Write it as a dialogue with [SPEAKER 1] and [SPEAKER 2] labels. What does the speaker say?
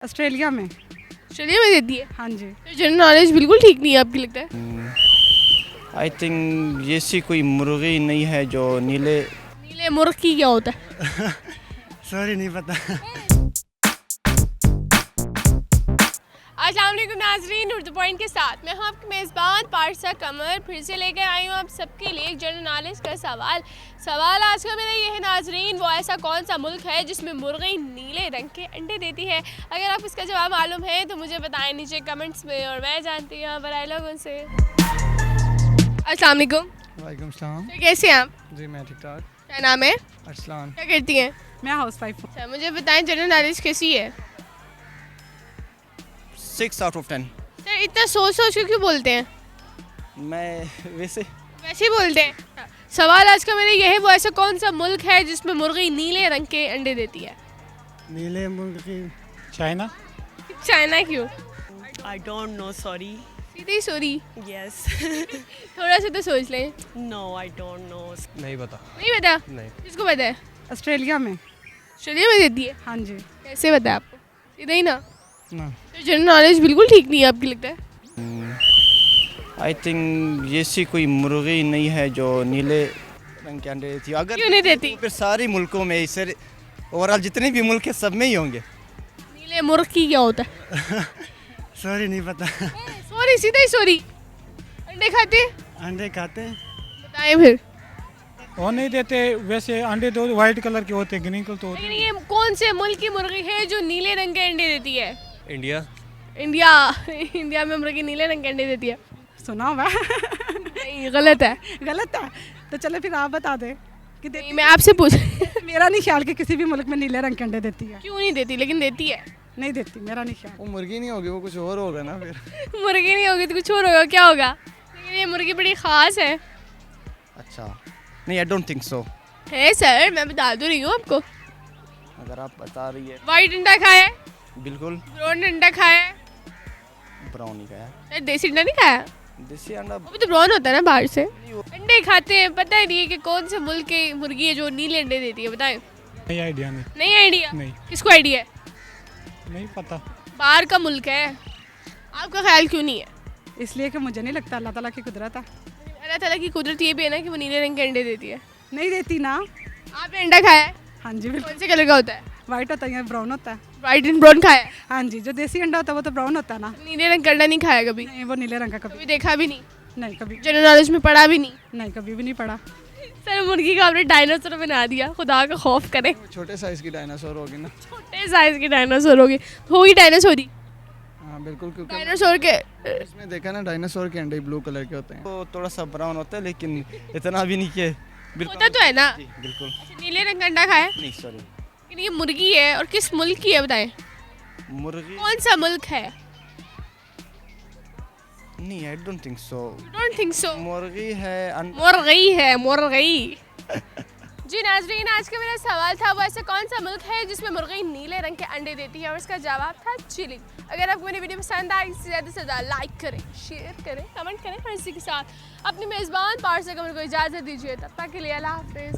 [SPEAKER 1] Australia में।
[SPEAKER 2] Australia में देती है?
[SPEAKER 1] हाँ जी।
[SPEAKER 2] तो जनरल नॉलेज बिल्कुल ठीक नहीं है आपकी लगता है?
[SPEAKER 3] आई थिंक ऐसी कोई मुर्गी नहीं है जो नीले
[SPEAKER 2] नीले मुर्गी क्या होता है?
[SPEAKER 1] सॉरी नहीं पता।
[SPEAKER 2] अस्सलाम वालेकुम नाज़रीन, उर्दू पॉइंट के साथ मैं हूं आपकी मेज़बान पारसा कमर। फिर से लेकर आई हूं आप सबके लिए एक जनरल नॉलेज का सवाल आज का मेरा ये है नाज़रीन, वो ऐसा कौन सा मुल्क है जिसमें मुर्गी नीले रंग के अंडे देती है? अगर आप इसका जवाब मालूम है तो मुझे बताएं नीचे कमेंट्स में, और मैं जानती हूँ यहाँ पर आए लोगों से। अस्सलाम वालेकुम।
[SPEAKER 1] वालेकुम सलाम।
[SPEAKER 2] तो कैसे हैं आप?
[SPEAKER 1] जी मैं ठीक ठाक।
[SPEAKER 2] क्या नाम है?
[SPEAKER 1] अरसलान।
[SPEAKER 2] क्या करती हैं?
[SPEAKER 1] मैं हाउस वाइफ हूँ।
[SPEAKER 2] अच्छा, मुझे बताएं जनरल नॉलेज कैसी है?
[SPEAKER 3] 6 out of 10।
[SPEAKER 2] सर इतना सोच के क्यों बोलते हैं?
[SPEAKER 3] मैं वैसे
[SPEAKER 2] ही बोलते हैं। सवाल आज का मेरा यह है, वो ऐसा कौन सा मुल्क है जिसमें मुर्गी नीले रंग के अंडे देती है?
[SPEAKER 1] नीले मुर्गी चाइना।
[SPEAKER 2] चाइना क्यों?
[SPEAKER 4] I don't know, sorry.
[SPEAKER 2] Sidhi sorry.
[SPEAKER 4] Yes.
[SPEAKER 2] थोड़ा सा तो सोच लें।
[SPEAKER 4] No, I don't know.
[SPEAKER 3] नहीं पता।
[SPEAKER 2] नहीं पता?
[SPEAKER 3] नहीं।
[SPEAKER 2] किसको पता है?
[SPEAKER 1] ऑस्ट्रेलिया में।
[SPEAKER 2] ऑस्ट्रेलिया में देती है?
[SPEAKER 1] हाँ जी।
[SPEAKER 2] कैसे पता है आपको? सीधा ही ना।
[SPEAKER 1] ना।
[SPEAKER 2] तो जनरल नॉलेज बिल्कुल ठीक नहीं है आपकी लगता है?
[SPEAKER 3] आई थिंक ऐसी कोई मुर्गी नहीं है जो नीले रंग के अंडे देती है। अगर
[SPEAKER 2] क्यों नहीं देती?
[SPEAKER 3] फिर सारे मुल्कों में इसे ओवरऑल जितने भी मुल्क हैं सब में ही होंगे।
[SPEAKER 2] नीले मुर्गी क्या होता है?
[SPEAKER 1] सॉरी नहीं पता।
[SPEAKER 2] सॉरी, सीधा ही सॉरी। अंडे खाते?
[SPEAKER 1] अंडे खाते हैं।
[SPEAKER 2] बताएं फिर।
[SPEAKER 5] वो नहीं देते वैसे अंडे तो वाइट कलर के होते हैं, ग्रीन कलर तो होते
[SPEAKER 2] लेकिन ये कौन से मुल्क की मुर्गी है जो नीले रंग के अंडे देती है?
[SPEAKER 3] इंडिया।
[SPEAKER 2] इंडिया में मुर्गी नीले रंग के अंडे देती है?
[SPEAKER 1] सुना हुआ है।
[SPEAKER 2] नहीं, गलत है।
[SPEAKER 1] गलत है तो चलो फिर आप बता दें कि
[SPEAKER 2] नहीं, मैं आपसे पूछ
[SPEAKER 1] मेरा नहीं ख्याल कि किसी भी मुल्क में नीले रंग के अंडे देती है।
[SPEAKER 2] क्यों नहीं देती? लेकिन देती है।
[SPEAKER 1] नहीं देती, मेरा नहीं ख्याल।
[SPEAKER 6] वो मुर्गी नहीं होगी, वो कुछ और होगा ना फिर।
[SPEAKER 2] मुर्गी नहीं होगी तो कुछ और होगा, क्या होगा? लेकिन ये मुर्गी बड़ी खास है।
[SPEAKER 3] अच्छा नहीं, आई डोंट थिंक सो।
[SPEAKER 2] है सर, मैं बता दो रही हूँ आपको।
[SPEAKER 3] अगर आप बता रही है।
[SPEAKER 2] वाइट अंडा खाया है?
[SPEAKER 3] बिल्कुल।
[SPEAKER 2] ब्राउन अंडा खाया है?
[SPEAKER 3] ब्राउन ही का है।
[SPEAKER 2] सर देसी अंडा नहीं खाया?
[SPEAKER 3] देसी अंडा
[SPEAKER 2] वो भी तो ब्राउन होता है ना बाहर से। अंडे खाते हैं, पता ही नहीं है कि कौन से मुल्क की मुर्गी है जो नीले अंडे देती है? बताएं।
[SPEAKER 5] नहीं आइडिया नहीं।
[SPEAKER 2] नहीं आइडिया?
[SPEAKER 5] नहीं।
[SPEAKER 2] किसको आइडिया है?
[SPEAKER 5] नहीं पता।
[SPEAKER 2] बाहर का मुल्क है, आपका ख्याल क्यों नहीं है?
[SPEAKER 1] इसलिए कि मुझे नहीं लगता, अल्लाह ताला की कुदरत है।
[SPEAKER 2] अल्लाह ताला की कुदरत ये भी है ना कि वो नीले रंग के अंडे देती है।
[SPEAKER 1] नहीं देती ना।
[SPEAKER 2] आपने अंडा खाया है?
[SPEAKER 1] हाँ जी बिल्कुल।
[SPEAKER 2] कौन से कलर का होता है?
[SPEAKER 1] वाइट होता है या ब्राउन होता है।
[SPEAKER 2] वाइट एंड ब्राउन खाया है?
[SPEAKER 1] हाँ जी, जो देसी अंडा होता है वो तो ब्राउन होता है ना।
[SPEAKER 2] नीले रंग का अंडा नहीं खाया कभी?
[SPEAKER 1] नहीं, वो नीले रंग का कभी
[SPEAKER 2] कभी देखा भी नहीं?
[SPEAKER 1] नहीं, कभी
[SPEAKER 2] जनरल नॉलेज में पढ़ा भी नहीं?
[SPEAKER 1] नहीं, कभी भी नहीं पढ़ा।
[SPEAKER 2] सर मुर्गी को आपने डायनासोर बना दिया, खुदा का खौफ करे।
[SPEAKER 6] छोटे साइज की डायनासोर होगी ना।
[SPEAKER 2] छोटे साइज की डायनासोर होगी डायनासोर ही।
[SPEAKER 6] हाँ बिल्कुल, क्योंकि
[SPEAKER 2] डायनासोर के
[SPEAKER 6] इसमें देखा ना, डायनासोर के अंडे ब्लू कलर के होते हैं।
[SPEAKER 3] तो थोड़ा सा ब्राउन होता है लेकिन इतना भी नहीं कि बिल्कुल।
[SPEAKER 2] होता तो है ना।
[SPEAKER 3] जी, बिल्कुल
[SPEAKER 2] अच्छा, नीले रंग का अंडा खाया है?
[SPEAKER 3] नहीं, सॉरी।
[SPEAKER 2] लेकिन ये मुर्गी है और किस मुल्क की है बताएं?
[SPEAKER 3] मुर्गी
[SPEAKER 2] कौन सा मुल्क है?
[SPEAKER 3] नहीं, I don't think so.
[SPEAKER 2] Don't think so.
[SPEAKER 3] मुर्गी है
[SPEAKER 2] मुर्गी। जी नाजरीन, आज का मेरा सवाल था, वो ऐसा कौन सा मुल्क है जिसमें मुर्गी नीले रंग के अंडे देती है, और इसका जवाब था चिली। अगर आपको मेरी वीडियो पसंद आई, इससे ज़्यादा से ज़्यादा लाइक करें, शेयर करें, कमेंट करें, और इसी के साथ अपनी मेज़बान पारसा कमर को इजाज़त दीजिए। तब तक के लिए अल्लाह हाफिज़।